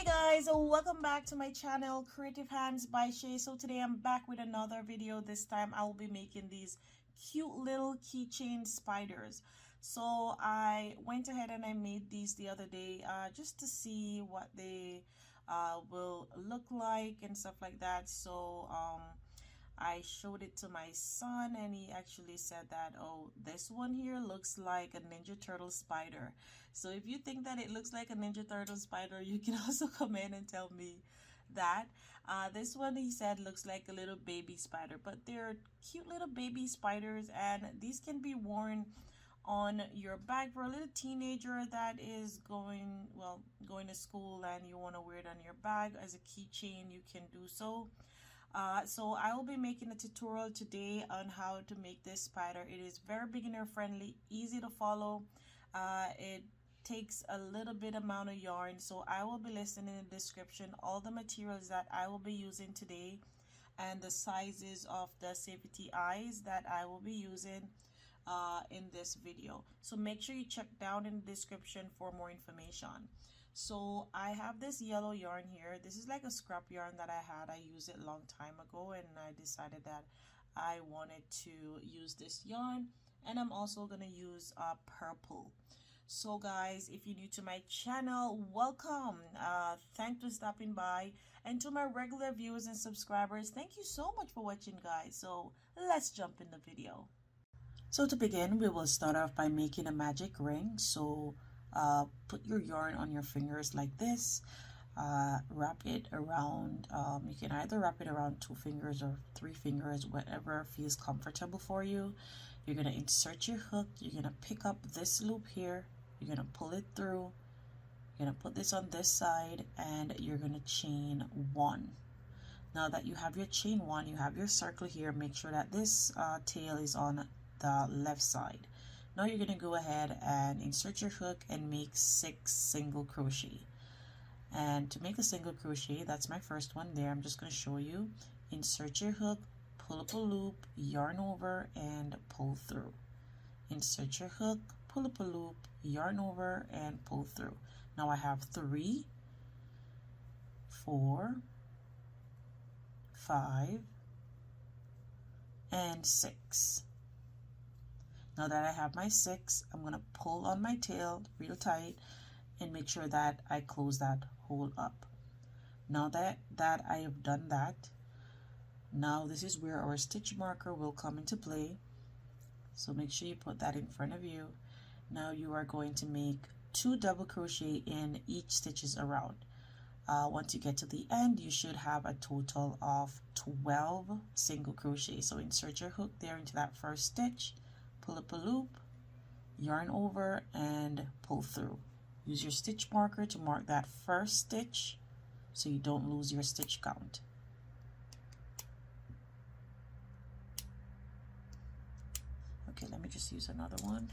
Hey guys, welcome back to my channel Creative Hands by Shay. So today I'm back with another video. This time I will be making these cute little keychain spiders. So I went ahead and I made these the other day just to see what they will look like and stuff like that. So I showed it to my son and he actually said that, oh, this one here looks like a Ninja Turtle spider. So if you think that it looks like a Ninja Turtle spider, you can also comment and tell me that. This one, he said, looks like a little baby spider, but they're cute little baby spiders, and these can be worn on your bag for a little teenager that is going to school and you want to wear it on your bag as a keychain. You can do so. So I will be making a tutorial today on how to make this spider. It is very beginner friendly, easy to follow. It takes a little bit amount of yarn, so I will be listing in the description all the materials that I will be using today and the sizes of the safety eyes that I will be using in this video. So make sure you check down in the description for more information. So I have this yellow yarn here. This is like a scrap yarn that I had. I used it a long time ago and I decided that I wanted to use this yarn, and I'm also going to use purple. So guys, if you're new to my channel, welcome. Thanks for stopping by, and to my regular viewers and subscribers, thank you so much for watching, guys. So let's jump in the video. So to begin, we will start off by making a magic ring. So put your yarn on your fingers like this, wrap it around, you can either wrap it around 2 fingers or 3 fingers, whatever feels comfortable for you. You're going to insert your hook, you're going to pick up this loop here, you're going to pull it through, you're going to put this on this side, and you're going to chain 1. Now that you have your chain 1, you have your circle here. Make sure that this tail is on the left side. Now you're going to go ahead and insert your hook and make 6 single crochet. And to make a single crochet, that's my first one there. I'm just going to show you. Insert your hook, pull up a loop, yarn over, and pull through. Insert your hook, pull up a loop, yarn over, and pull through. Now I have 3, 4, 5, and 6. Now that I have my 6, I'm going to pull on my tail real tight and make sure that I close that hole up. Now that I have done that, now this is where our stitch marker will come into play. So make sure you put that in front of you. Now you are going to make 2 double crochet in each stitches around. Once you get to the end, you should have a total of 12 single crochet. So insert your hook there into that first stitch, pull up a loop, yarn over, and pull through. Use your stitch marker to mark that first stitch so you don't lose your stitch count. Okay, let me just use another one.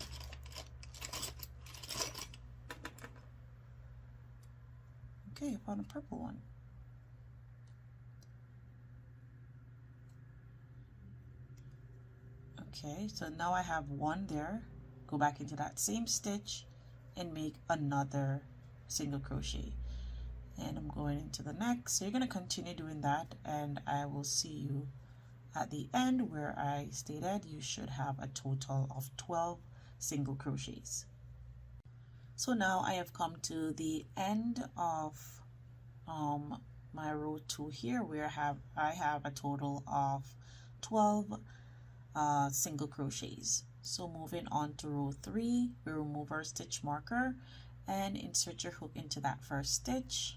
Okay, I found a purple one. Okay, so now I have 1 there. Go back into that same stitch and make another single crochet. And I'm going into the next. So you're going to continue doing that, and I will see you at the end where I stated you should have a total of 12 single crochets. So now I have come to the end of my row 2 here, where I have a total of 12 single crochets. So moving on to row 3, we remove our stitch marker and insert your hook into that first stitch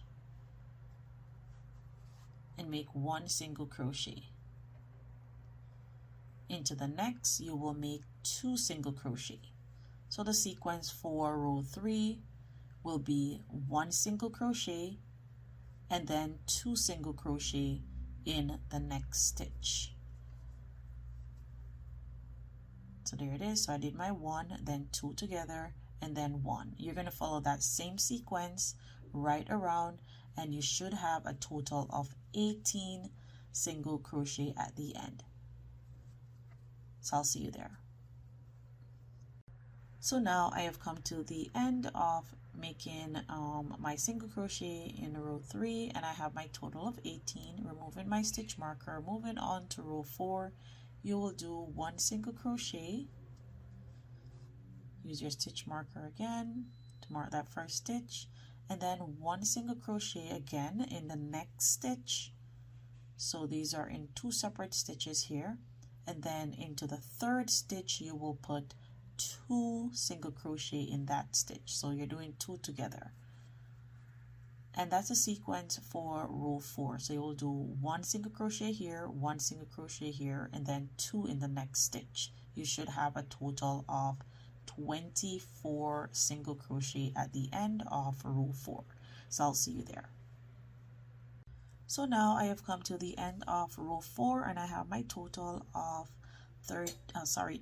and make 1 single crochet. Into the next, you will make 2 single crochet. So the sequence for row 3 will be 1 single crochet and then 2 single crochet in the next stitch. So there it is. So I did my 1, then 2 together, and then 1. You're going to follow that same sequence right around, and you should have a total of 18 single crochet at the end. So I'll see you there. So now I have come to the end of making my single crochet in row 3, and I have my total of 18. Removing my stitch marker, moving on to row 4, you will do 1 single crochet. Use your stitch marker again to mark that first stitch, and then 1 single crochet again in the next stitch. So these are in 2 separate stitches here, and then into the 3rd stitch you will put 2 single crochet in that stitch. So you're doing 2 together, and that's a sequence for row 4. So you will do 1 single crochet here, 1 single crochet here, and then 2 in the next stitch. You should have a total of 24 single crochet at the end of row 4. So I'll see you there. So now I have come to the end of row 4, and I have my total of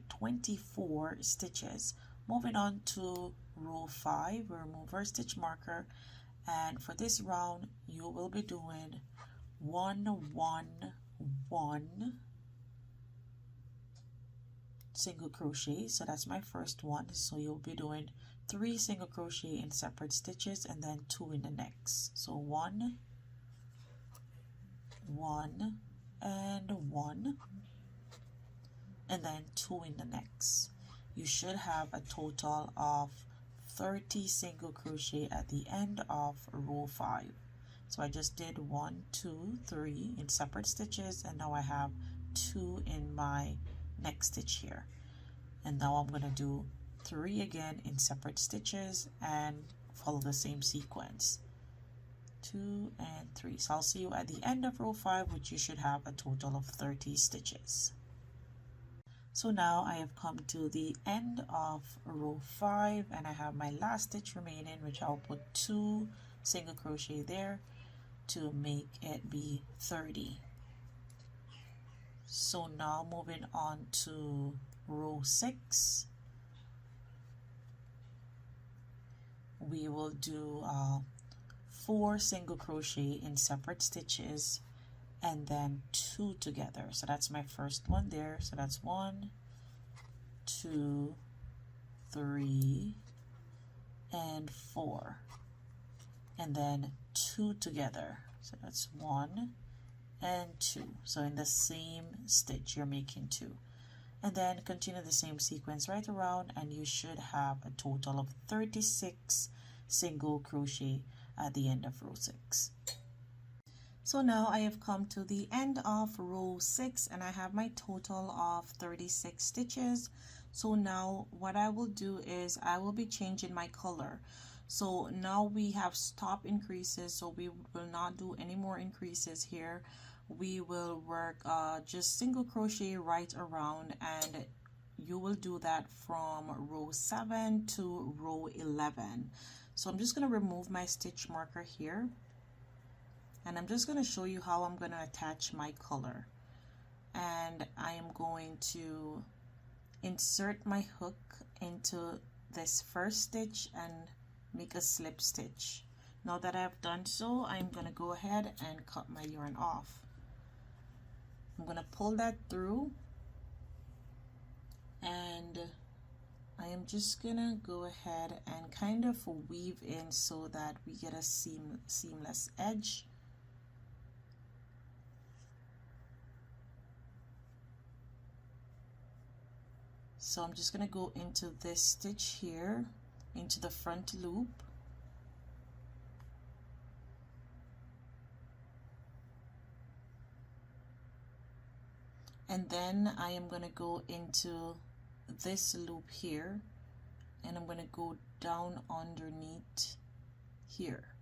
24 stitches. Moving on to row 5, we'll remove our stitch marker, and for this round you will be doing 1 1 1 single crochet. So that's my first one. So you'll be doing 3 single crochet in separate stitches and then 2 in the next. So 1 1 and 1, and then 2 in the next. You should have a total of 30 single crochet at the end of row 5. So I just did 1 2 3 in separate stitches, and now I have 2 in my next stitch here, and now I'm going to do 3 again in separate stitches and follow the same sequence, 2 and 3. So I'll see you at the end of row 5, which you should have a total of 30 stitches. So now I have come to the end of row 5, and I have my last stitch remaining, which I'll put 2 single crochet there to make it be 30. So now moving on to row 6, we will do 4 single crochet in separate stitches and then 2 together. So that's my first one there. So that's 1 2 3 and 4, and then 2 together. So that's 1 and 2. So in the same stitch you're making 2, and then continue the same sequence right around, and you should have a total of 36 single crochet at the end of row 6. So now I have come to the end of row 6, and I have my total of 36 stitches. So now what I will do is I will be changing my color. So now we have stop increases, so we will not do any more increases here. We will work just single crochet right around, and you will do that from row 7 to row 11. So I'm just going to remove my stitch marker here, and I'm just going to show you how I'm going to attach my color. And I am going to insert my hook into this first stitch and make a slip stitch. Now that I've done so, I'm going to go ahead and cut my yarn off. I'm going to pull that through, and I am just going to go ahead and kind of weave in so that we get a seamless edge. So I'm just going to go into this stitch here, into the front loop, and then I am going to go into this loop here, and I'm going to go down underneath here.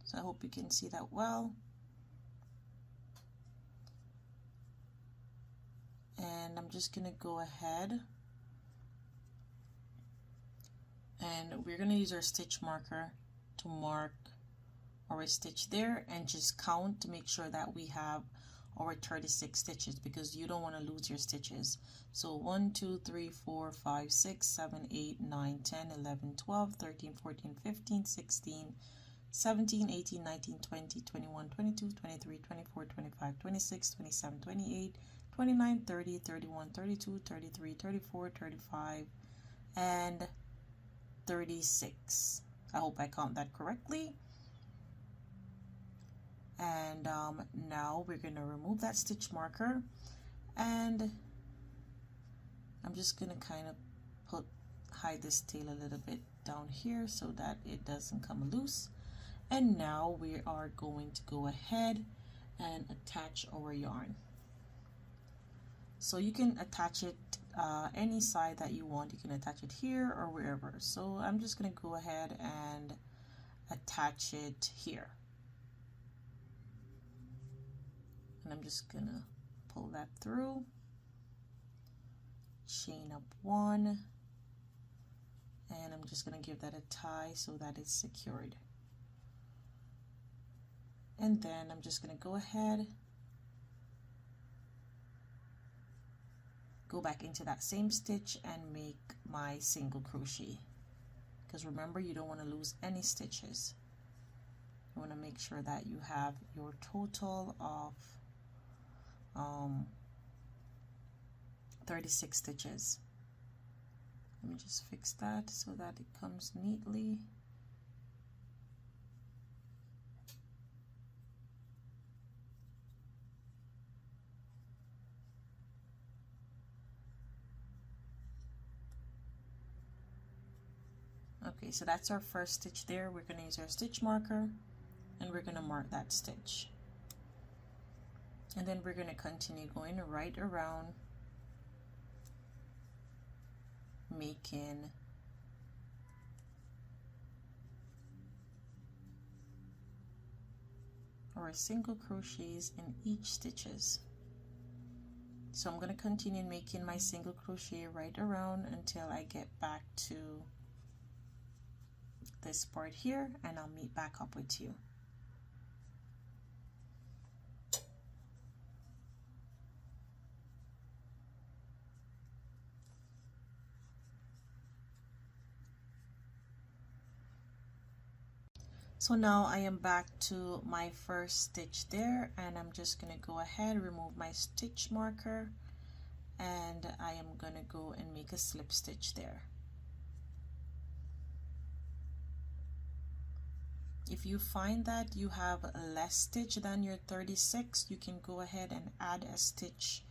So I hope you can see that well. And I'm just going to go ahead, and we're going to use our stitch marker to mark our stitch there, and just count to make sure that we have our 36 stitches, because you don't want to lose your stitches. So 1 2 3 4 5 6 7 8 9 10 11 12 13 14 15 16 17, 18, 19, 20, 21, 22, 23, 24, 25, 26, 27, 28, 29, 30, 31, 32, 33, 34, 35, and 36. I hope I count that correctly. And now we're going to remove that stitch marker, and I'm just going to kind of hide this tail a little bit down here so that it doesn't come loose. And now we are going to go ahead and attach our yarn. So you can attach it any side that you want. You can attach it here or wherever. So I'm just going to go ahead and attach it here. And I'm just going to pull that through, chain up one, and I'm just going to give that a tie so that it's secured. And then I'm just going to go ahead, go back into that same stitch and make my single crochet, because remember, you don't want to lose any stitches. You want to make sure that you have your total of 36 stitches. Let me just fix that so that it comes neatly. Okay, so that's our first stitch there. We're going to use our stitch marker and we're going to mark that stitch. And then we're going to continue going right around, making our single crochets in each stitches. So I'm going to continue making my single crochet right around until I get back to this part here, and I'll meet back up with you. So now I am back to my first stitch there, and I'm just going to go ahead, remove my stitch marker, and I am going to go and make a slip stitch there. If you find that you have less stitch than your 36, you can go ahead and add a stitch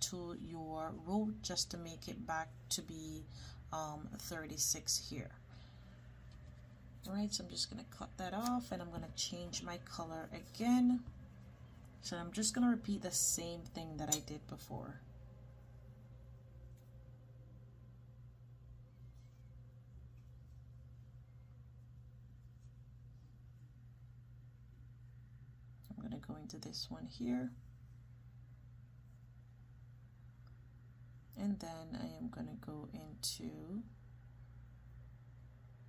to your row just to make it back to be 36 here. Alright, so I'm just going to cut that off, and I'm going to change my color again. So I'm just going to repeat the same thing that I did before. I'm going to go into this one here, and then I am going to go into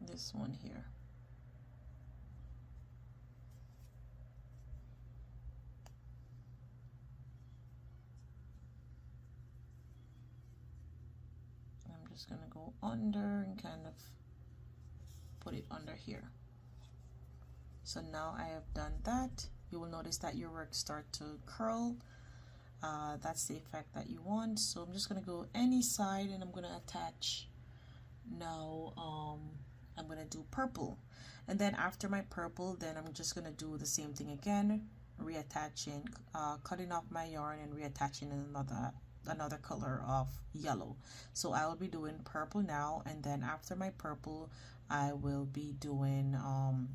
this one here. I'm just going to go under and kind of put it under here. So now I have done that. You will notice that your work start to curl. That's the effect that you want. So I'm just going to go any side, and I'm going to attach. Now I'm going to do purple, and then after my purple, then I'm just going to do the same thing again, reattaching, cutting off my yarn and reattaching another color of yellow. So I will be doing purple now, and then after my purple I will be doing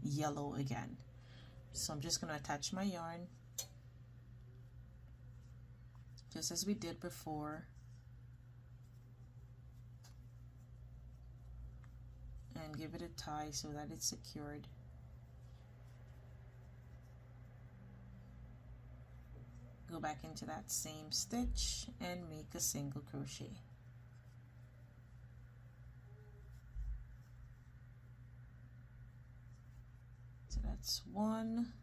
yellow again. So I'm just going to attach my yarn just as we did before, and give it a tie so that it's secured. Go back into that same stitch and make a single crochet. So that's 1,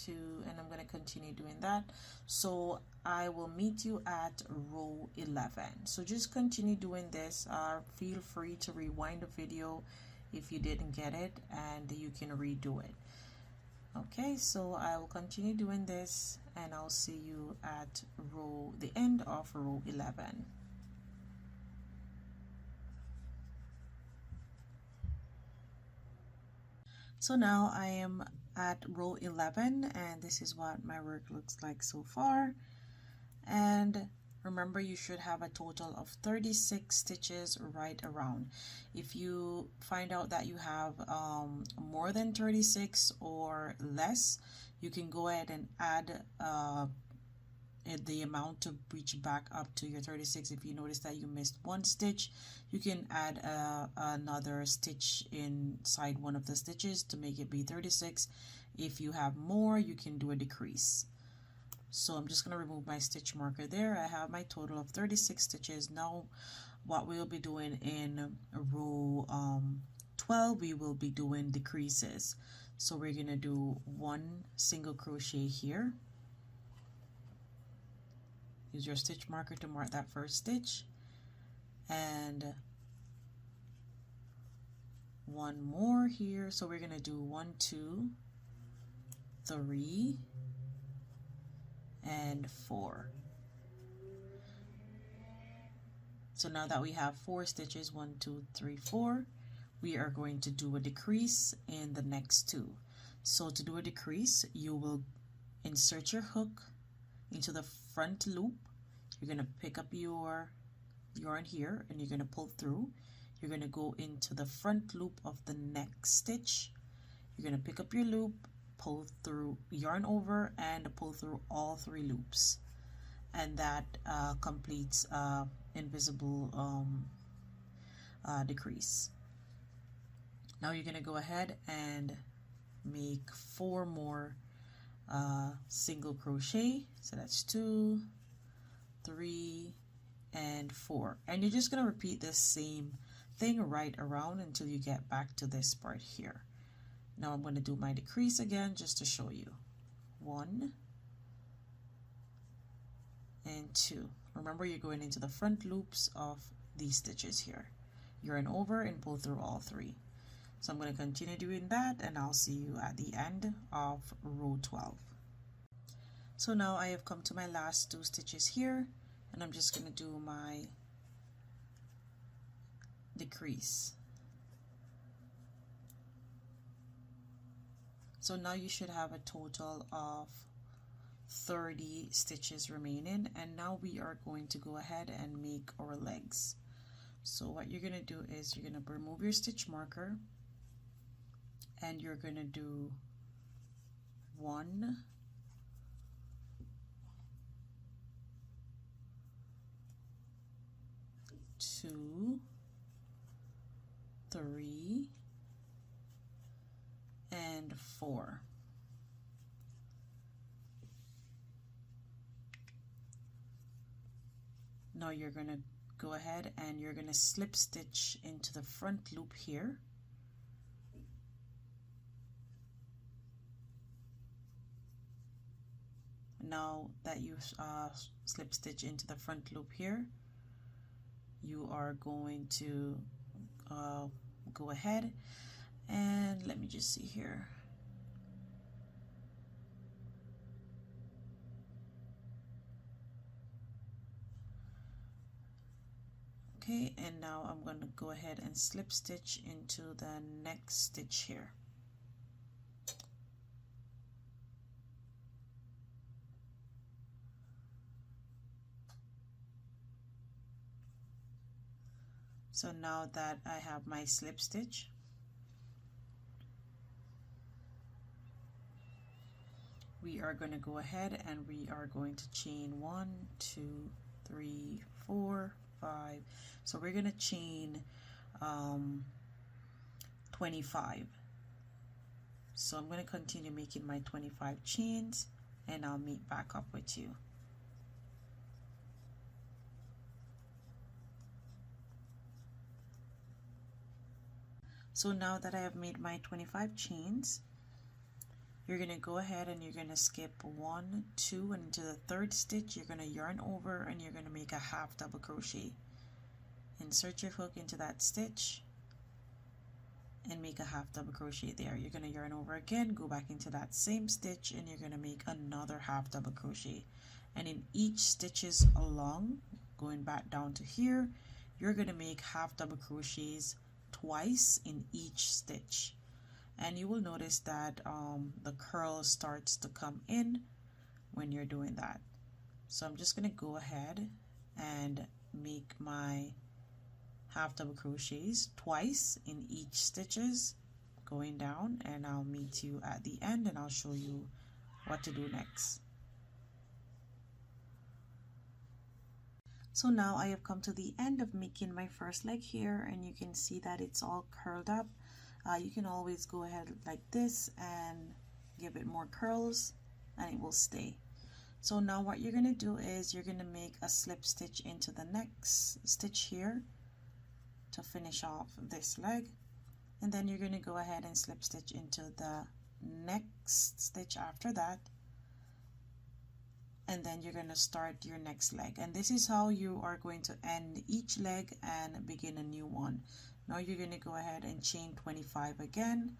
2, and I'm going to continue doing that. So I will meet you at row 11. So just continue doing this. Feel free to rewind the video if you didn't get it, and you can redo it. Okay, so I will continue doing this, and I'll see you at the end of row 11. So now I am at row 11, and this is what my work looks like so far. And remember, you should have a total of 36 stitches right around. If you find out that you have more than 36 or less, you can go ahead and add the amount to reach back up to your 36. If you notice that you missed one stitch, you can add another stitch inside one of the stitches to make it be 36. If you have more, you can do a decrease. So I'm just going to remove my stitch marker there. I have my total of 36 stitches. Now what we'll be doing in row 12, we will be doing decreases. So we're going to do 1 single crochet here. Use your stitch marker to mark that first stitch, and 1 more here. So we're going to do 1, 2, 3, and 4. So now that we have 4 stitches, 1, 2, 3, 4, we are going to do a decrease in the next 2. So to do a decrease, you will insert your hook into the front loop. You're going to pick up your yarn here, and you're going to pull through. You're going to go into the front loop of the next stitch. You're going to pick up your loop, pull through, yarn over, and pull through all 3 loops, and that completes invisible decrease. Now you're going to go ahead and make 4 more single crochet. So that's 2, 3, and 4, and you're just going to repeat this same thing right around until you get back to this part here. Now I'm going to do my decrease again just to show you. 1 and 2. Remember, you're going into the front loops of these stitches here. Yarn over and pull through all 3. So I'm going to continue doing that, and I'll see you at the end of row 12. So now I have come to my last 2 stitches here, and I'm just going to do my decrease. So now you should have a total of 30 stitches remaining, and now we are going to go ahead and make our legs. So what you're going to do is you're going to remove your stitch marker, and you're going to do 1, 2, 3, and 4. Now you're going to go ahead and you're going to slip stitch into the front loop here. Now that you've slip stitch into the front loop here, you are going to go ahead and let me just see here. Okay, and now I'm going to go ahead and slip stitch into the next stitch here. So now that I have my slip stitch, we are going to go ahead and we are going to chain 1, 2, 3, 4, 5. So we're going to chain 25. So I'm going to continue making my 25 chains, and I'll meet back up with you. So now that I have made my 25 chains, you're going to go ahead and you're going to skip 1, 2, and into the 3rd stitch you're going to yarn over and you're going to make a half double crochet. Insert your hook into that stitch, and make a half double crochet there. You're going to yarn over again, go back into that same stitch, and you're going to make another half double crochet. And in each stitches along, going back down to here, you're going to make half double crochets twice in each stitch. And you will notice that the curl starts to come in when you're doing that. So I'm just going to go ahead and make my half double crochets twice in each stitches going down, and I'll meet you at the end and I'll show you what to do next. So now I have come to the end of making my first leg here, and you can see that it's all curled up. You can always go ahead like this and give it more curls and it will stay. So now what you're going to do is you're going to make a slip stitch into the next stitch here to finish off this leg, and then you're going to go ahead and slip stitch into the next stitch after that, and then you're going to start your next leg. And this is how you are going to end each leg and begin a new one. Now you're going to go ahead and chain 25 again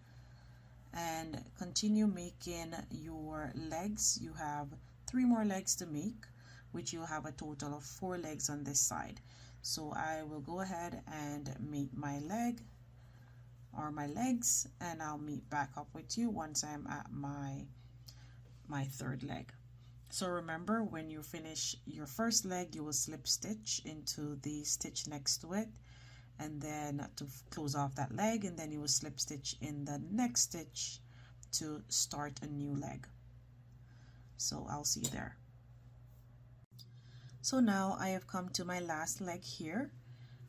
and continue making your legs. You have 3 more legs to make, which you'll have a total of 4 legs on this side. So I will go ahead and make my leg or my legs, and I'll meet back up with you once I'm at my third leg. So remember, when you finish your first leg, you will slip stitch into the stitch next to it, and then to close off that leg, and then you will slip stitch in the next stitch to start a new leg. So I'll see you there. So now I have come to my last leg here,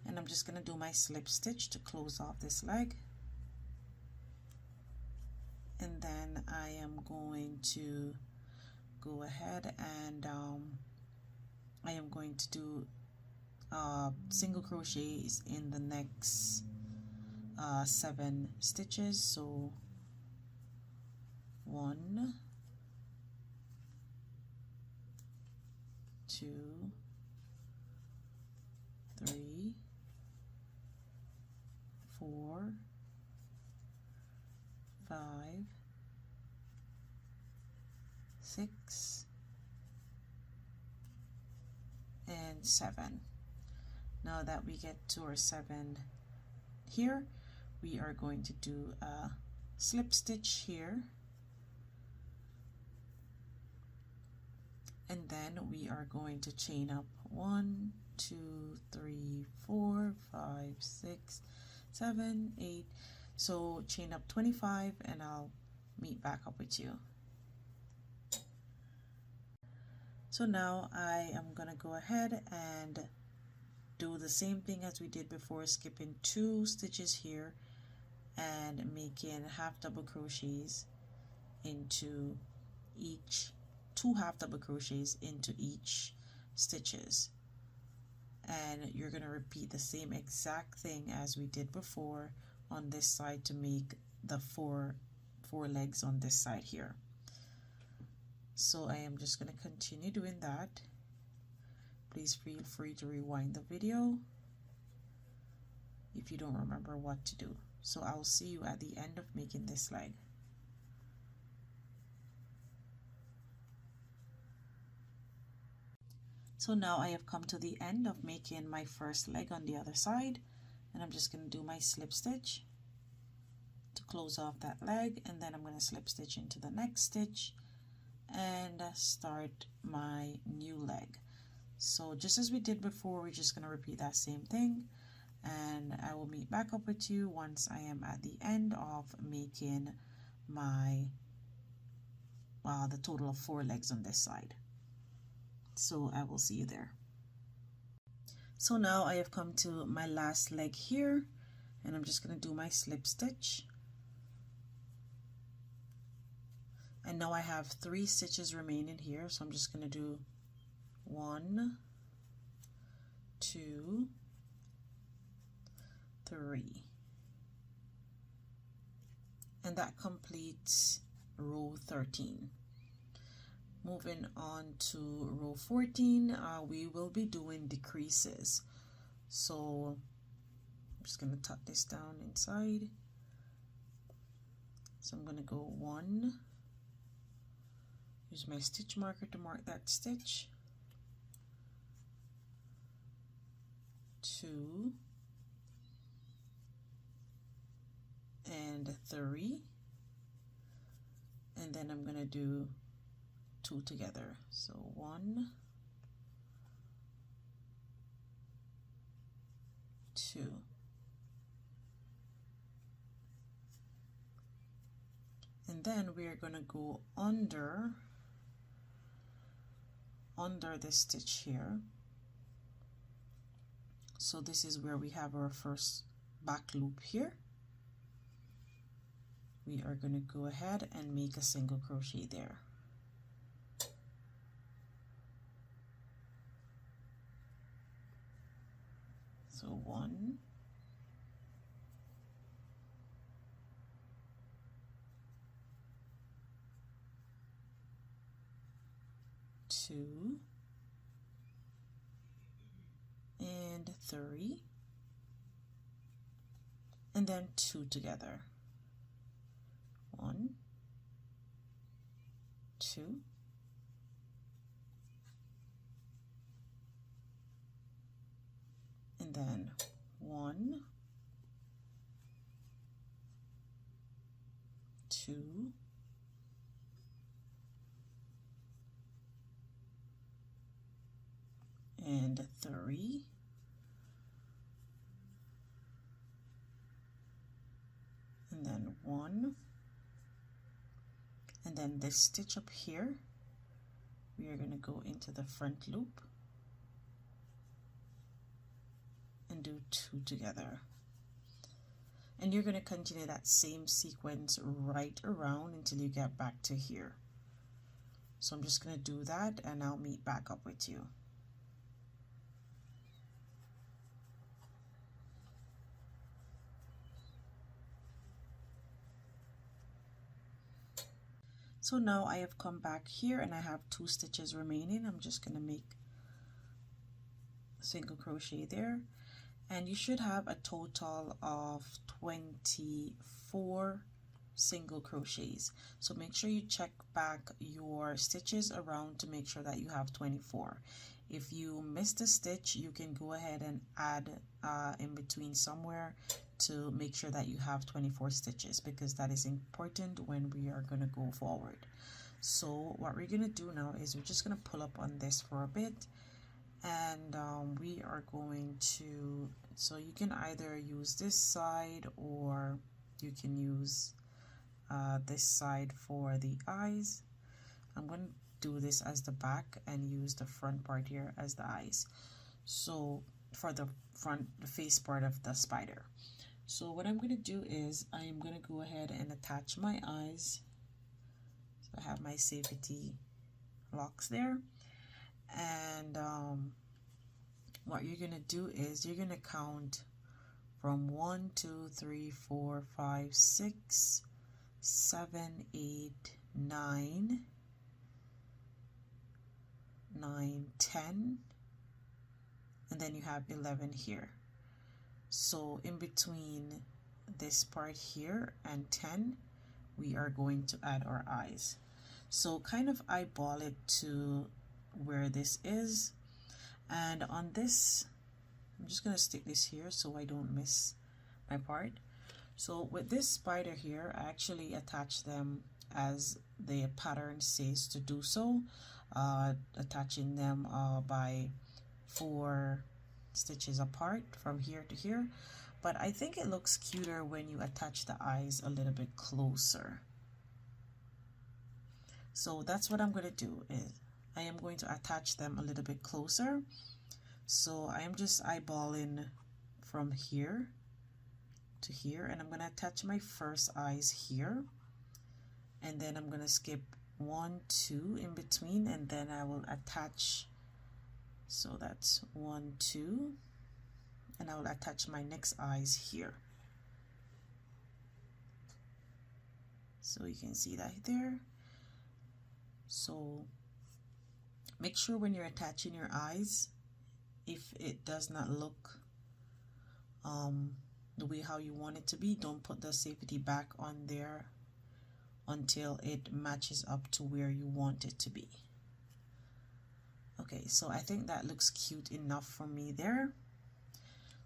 and I'm just going to do my slip stitch to close off this leg, and then I am going to go ahead and I am going to do single crochets in the next 7 stitches. So 1, 2, 3, 4, 5, 6, and 7. Now that we get to our 7 here, we are going to do a slip stitch here, and then we are going to chain up 1, 2, 3, 4, 5, 6, 7, 8. So chain up 25, and I'll meet back up with you. So now I am going to go ahead and do the same thing as we did before, skipping 2 stitches here and making half double crochets into each, 2 half double crochets into each stitches. And you're going to repeat the same exact thing as we did before on this side to make the four legs on this side here. So I am just going to continue doing that. Please feel free to rewind the video if you don't remember what to do. So I'll see you at the end of making this leg. So now I have come to the end of making my first leg on the other side, and I'm just going to do my slip stitch to close off that leg, and then I'm going to slip stitch into the next stitch and start my new leg. So just as we did before, we're just going to repeat that same thing, and I will meet back up with you once I am at the end of making my the total of 4 legs on this side. So I will see you there. So now I have come to my last leg here, and I'm just going to do my slip stitch. And now I have 3 stitches remaining here, so I'm just going to do 1, 2, 3. And that completes row 13. Moving on to row 14, we will be doing decreases. So I'm just going to tuck this down inside, So I'm going to go 1, use my stitch marker to mark that stitch, 2 and 3, and then I'm going to do 2 together. So 1, 2. And then we are going to go under this stitch here. So this is where we have our first back loop here. We are going to go ahead and make a single crochet there. So 1, 2 and 3, and then 2 together. 1, 2, and then 1, 2, and 3, and then 1, and then this stitch up here, we are going to go into the front loop and do 2 together. And you're going to continue that same sequence right around until you get back to here. So I'm just going to do that and I'll meet back up with you. So now I have come back here and I have 2 stitches remaining. I'm just going to make a single crochet there, and you should have a total of 24 single crochets. So make sure you check back your stitches around to make sure that you have 24. If you missed a stitch, you can go ahead and add in between somewhere to make sure that you have 24 stitches, because that is important when we are going to go forward. So what we're going to do now is we're just going to pull up on this for a bit, and we are going to, so you can either use this side or you can use this side for the eyes. I'm going to do this as the back and use the front part here as the eyes, so for the front, the face part of the spider. So what I'm going to do is I am going to go ahead and attach my eyes. So I have my safety locks there, and what you're going to do is you're going to count from 1, 2, 3, 4, 5, 6, 7, 8, 9, 10, and then you have 11 here. So in between this part here and 10, we are going to add our eyes. So kind of eyeball it to where this is, and on this, I'm just going to stick this here so I don't miss my part. So with this spider here, I actually attach them as the pattern says to do so, attaching them by 4 stitches apart from here to here, but I think it looks cuter when you attach the eyes a little bit closer. So that's what I'm going to do, is I am going to attach them a little bit closer. So I am just eyeballing from here to here, and I'm going to attach my first eyes here, and then I'm going to skip 1, 2 in between, and then I will attach, so that's 1, 2, and I will attach my next eyes here. So you can see that there. So make sure when you're attaching your eyes, if it does not look the way how you want it to be, don't put the safety back on there until it matches up to where you want it to be. Okay, so I think that looks cute enough for me there.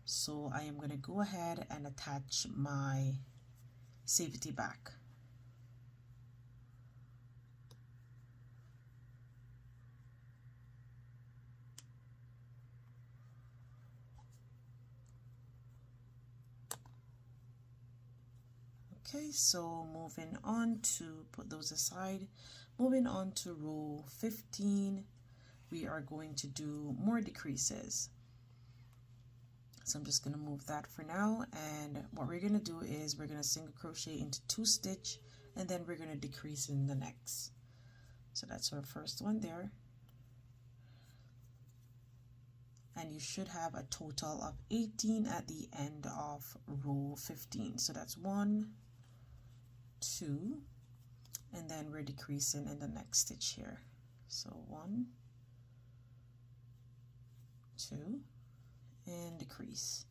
So I am going to go ahead and attach my safety back. Okay, so moving on to put those aside, moving on to row 15, we are going to do more decreases. So I'm just going to move that for now, and what we're going to do is we're going to single crochet into 2 stitch, and then we're going to decrease in the next. So that's our first one there, and you should have a total of 18 at the end of row 15. So that's 1, 2, and then we're decreasing in the next stitch here. So 1, 2, and decrease,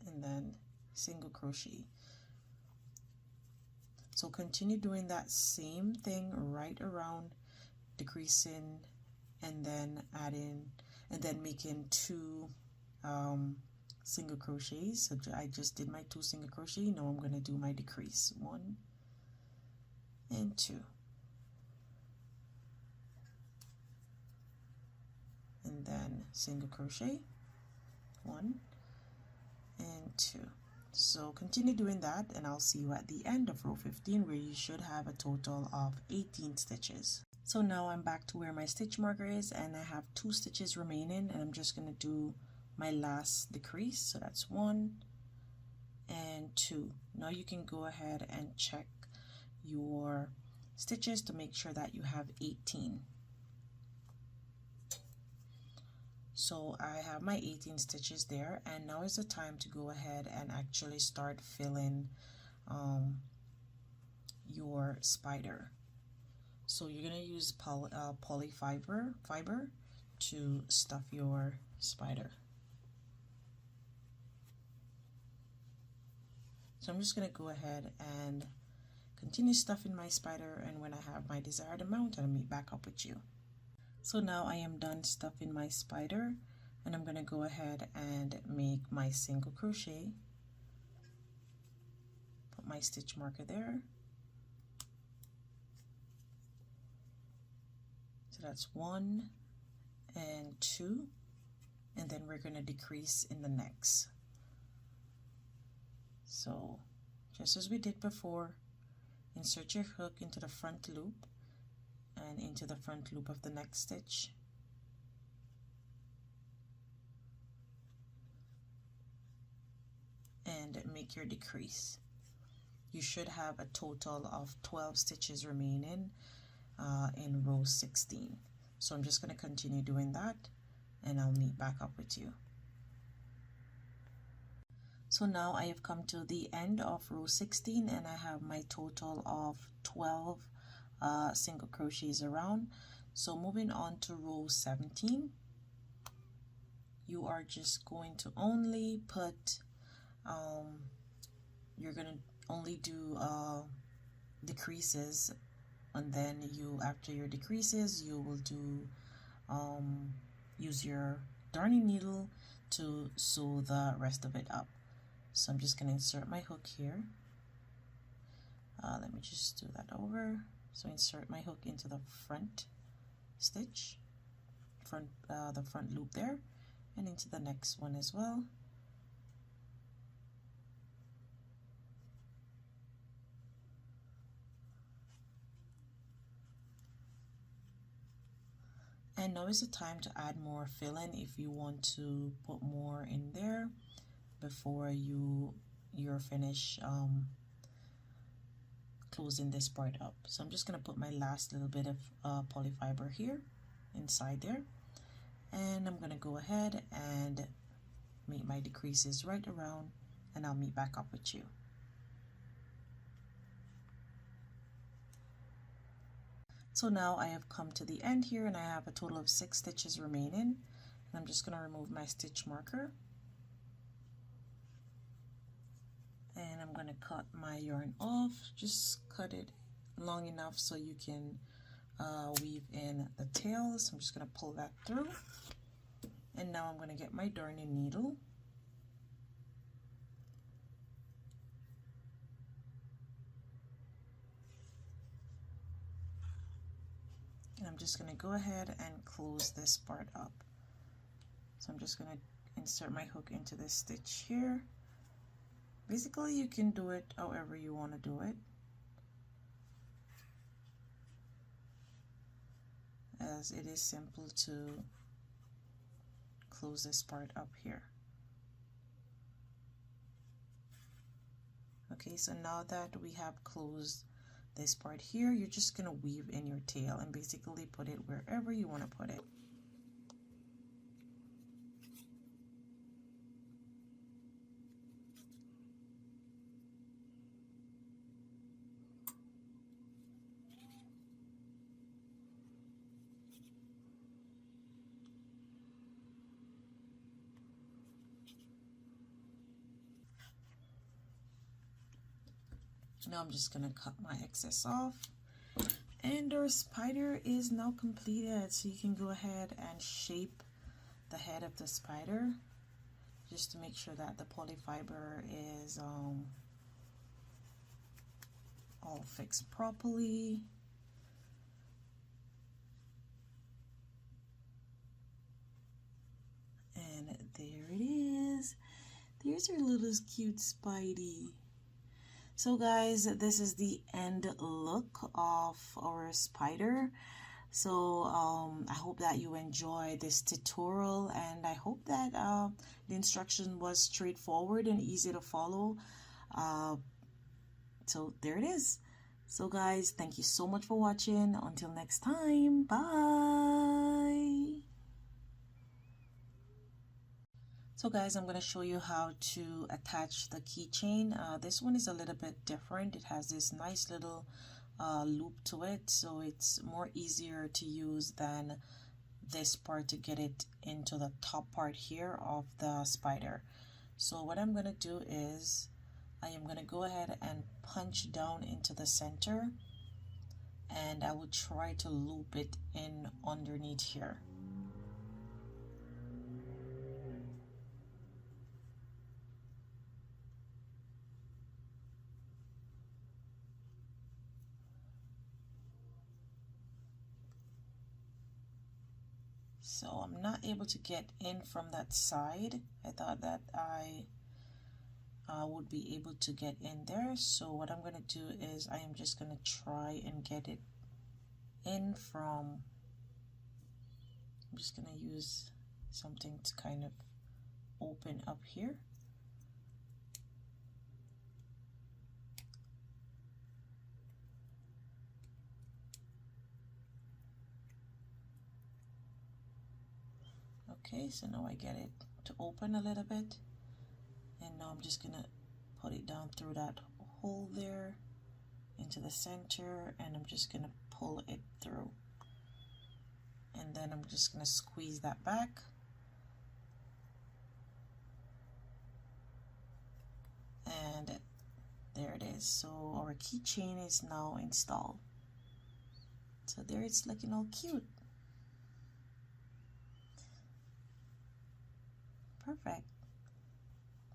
and then single crochet. So continue doing that same thing right around, decreasing and then adding, and then making 2 single crochets. So I just did my 2 single crochet. Now I'm going to do my decrease, 1 and 2, and then single crochet, 1 and 2. So continue doing that, and I'll see you at the end of row 15, where you should have a total of 18 stitches. So now I'm back to where my stitch marker is, and I have 2 stitches remaining, and I'm just going to do my last decrease. So that's 1 and 2. Now you can go ahead and check your stitches to make sure that you have 18. So I have my 18 stitches there, and now is the time to go ahead and actually start filling your spider. So you're going to use poly fiber to stuff your spider. So I'm just going to go ahead and continue stuffing my spider, and when I have my desired amount, I'll meet back up with you. So now I am done stuffing my spider, and I'm going to go ahead and make my single crochet. Put my stitch marker there. So that's 1 and 2, and then we're going to decrease in the next. So just as we did before, insert your hook into the front loop and into the front loop of the next stitch, and make your decrease. You should have a total of 12 stitches remaining in row 16. So I'm just going to continue doing that, and I'll meet back up with you. So now I have come to the end of row 16, and I have my total of 12 single crochets around. So moving on to row 17, you are just going to only put you're going to only do decreases, and then after your decreases you will do use your darning needle to sew the rest of it up. So I'm just going to insert my hook here. Let me just do that over. So insert my hook into the front stitch, the front loop there, and into the next one as well. And now is the time to add more filling if you want to put more in there before you're finished closing this part up. So I'm just going to put my last little bit of polyfiber here inside there, and I'm going to go ahead and make my decreases right around, and I'll meet back up with you. So now I have come to the end here, and I have a total of 6 stitches remaining, and I'm just going to remove my stitch marker, And I'm going to cut my yarn off. Just cut it long enough so you can weave in the tails. I'm just going to pull that through. And now I'm going to get my darning needle. And I'm just going to go ahead and close this part up. So I'm just going to insert my hook into this stitch here. Basically, you can do it however you want to do it, as it is simple to close this part up here. Okay, so now that we have closed this part here, you're just going to weave in your tail and basically put it wherever you want to put it. Now I'm just going to cut my excess off. And our spider is now completed. So you can go ahead and shape the head of the spider just to make sure that the polyfiber is all fixed properly. And there it is. There's our little cute Spidey. So guys, this is the end look of our spider. So I hope that you enjoy this tutorial, and I hope that the instruction was straightforward and easy to follow. So there it is. So guys, thank you so much for watching. Until next time, bye. So guys, I'm going to show you how to attach the keychain. This one is a little bit different. It has this nice little loop to it, so it's more easier to use than this part to get it into the top part here of the spider. So what I'm going to do is I am going to go ahead and punch down into the center, and I will try to loop it in underneath here. So I'm not able to get in from that side. I thought that I would be able to get in there. So what I'm going to do is I am just going to try and get it in from, I'm just going to use something to kind of open up here. Okay, so now I get it to open a little bit, and now I'm just gonna put it down through that hole there into the center, and I'm just gonna pull it through, and then I'm just gonna squeeze that back, and there it is. So our keychain is now installed. So there it's looking all cute. Perfect.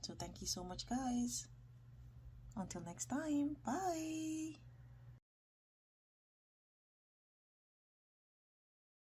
So thank you so much, guys. Until next time, bye.